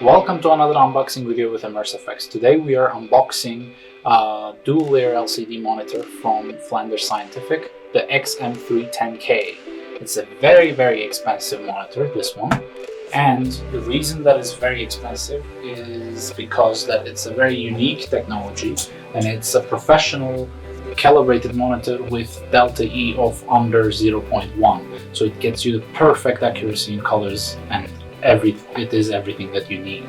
Welcome to another unboxing video with ImmerseFX. Today we are unboxing a dual layer LCD monitor from Flanders Scientific, the XM310K. It's a very expensive monitor, this one. And the reason that it's very expensive is because that it's a very unique technology and it's a professional calibrated monitor with delta E of under 0.1. So it gets you the perfect accuracy in colors and it is everything that you need.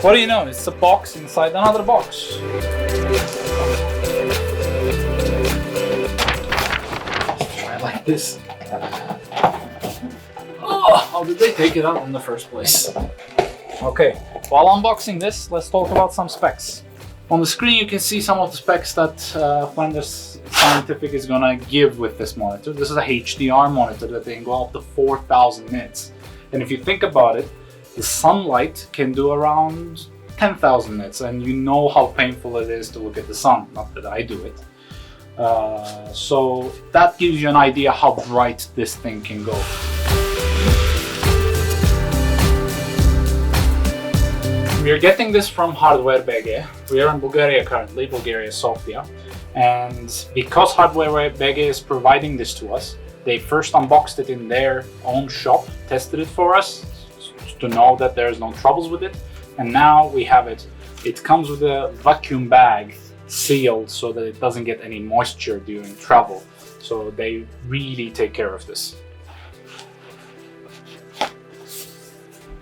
What do you know? It's a box inside another box. Try like this. Oh, how did they take it out in the first place? Okay, while unboxing this, let's talk about some specs. On the screen you can see some of the specs that Flanders Scientific is gonna give with this monitor. This is a HDR monitor that can go up to 4,000 nits. And if you think about it, the sunlight can do around 10,000 nits, and you know how painful it is to look at the sun. Not that I do it. So that gives you an idea how bright this thing can go. We are getting this from Hardware.bg. We are in Bulgaria currently, Bulgaria, Sofia. And because Hardware.bg is providing this to us, they first unboxed it in their own shop, tested it for us to know that there's no troubles with it. And now we have it. It comes with a vacuum bag sealed so that it doesn't get any moisture during travel. So they really take care of this.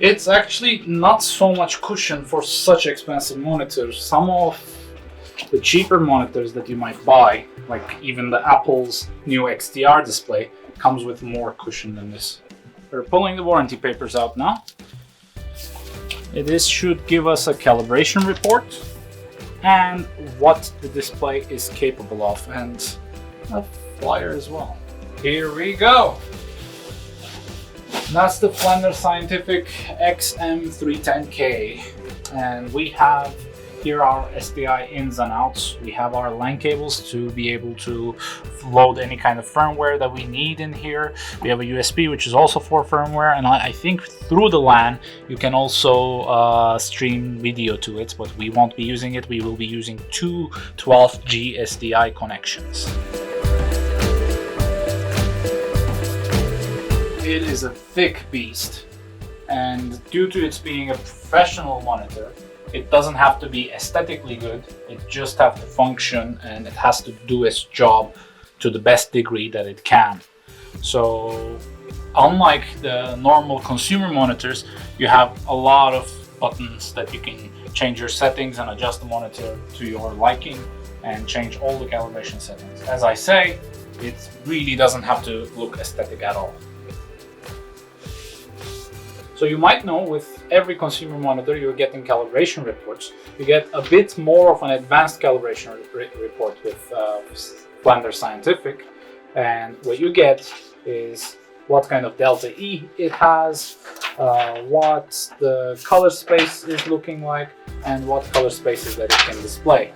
It's actually not so much cushion for such expensive monitors. Some of the cheaper monitors that you might buy, like even the Apple's new XDR display, comes with more cushion than this. We're pulling the warranty papers out now. It should give us a calibration report and what the display is capable of, and a flyer as well. Here we go. That's the Flanders Scientific XM310K, and we have here our SDI ins and outs. We have our LAN cables to be able to load any kind of firmware that we need in here. We have a USB, which is also for firmware, and I think through the LAN you can also stream video to it, but we won't be using it. We will be using two 12G SDI connections. It is a thick beast, and due to its being a professional monitor, it doesn't have to be aesthetically good. It just has to function, and it has to do its job to the best degree that it can. So unlike the normal consumer monitors, you have a lot of buttons that you can change your settings and adjust the monitor to your liking and change all the calibration settings. As I say, it really doesn't have to look aesthetic at all. So you might know with every consumer monitor you're getting calibration reports. You get a bit more of an advanced calibration report with Flanders Scientific, and what you get is what kind of delta E it has, what the color space is looking like, and what color spaces that it can display.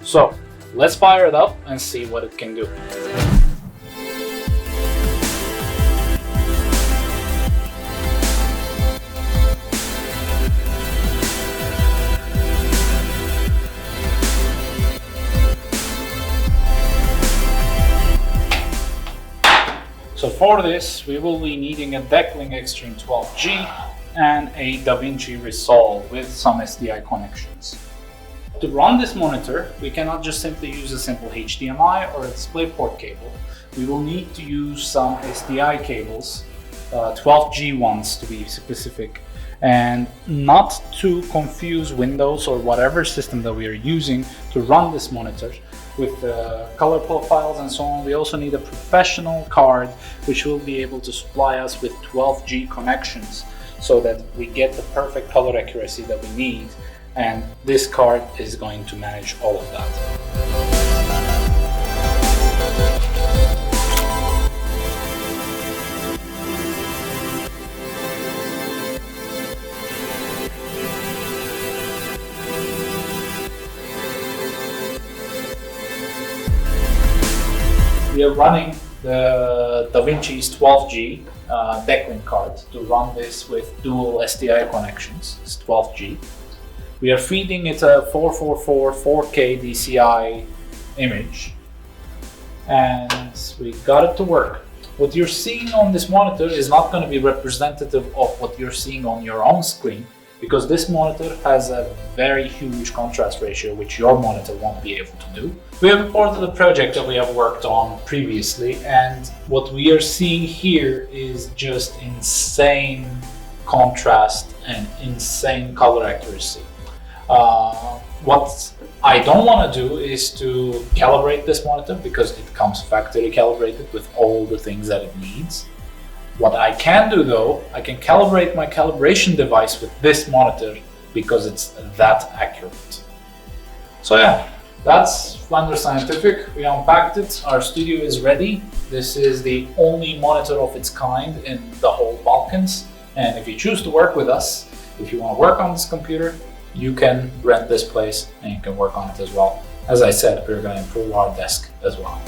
So let's fire it up and see what it can do. So for this, we will be needing a Decklink Extreme 12G and a DaVinci Resolve with some SDI connections. To run this monitor, we cannot just simply use a simple HDMI or a DisplayPort cable. We will need to use some SDI cables, 12G ones to be specific, and not to confuse Windows or whatever system that we are using to run this monitor with the color profiles and so on. We also need a professional card which will be able to supply us with 12G connections so that we get the perfect color accuracy that we need, and this card is going to manage all of that. We are running the DaVinci's 12G decklink card to run this with dual SDI connections. It's 12G. We are feeding it a 444 4K DCI image, and we got it to work. What you're seeing on this monitor is not going to be representative of what you're seeing on your own screen, because this monitor has a very huge contrast ratio, which your monitor won't be able to do. We have imported a project that we have worked on previously, and what we are seeing here is just insane contrast and insane color accuracy. What I don't want to do is to calibrate this monitor, because it comes factory calibrated with all the things that it needs. What I can do though, I can calibrate my calibration device with this monitor because it's that accurate. So yeah, that's Flanders Scientific. We unpacked it, our studio is ready. This is the only monitor of its kind in the whole Balkans. And if you choose to work with us, if you want to work on this computer, you can rent this place and you can work on it as well. As I said, we're going to improve our desk as well.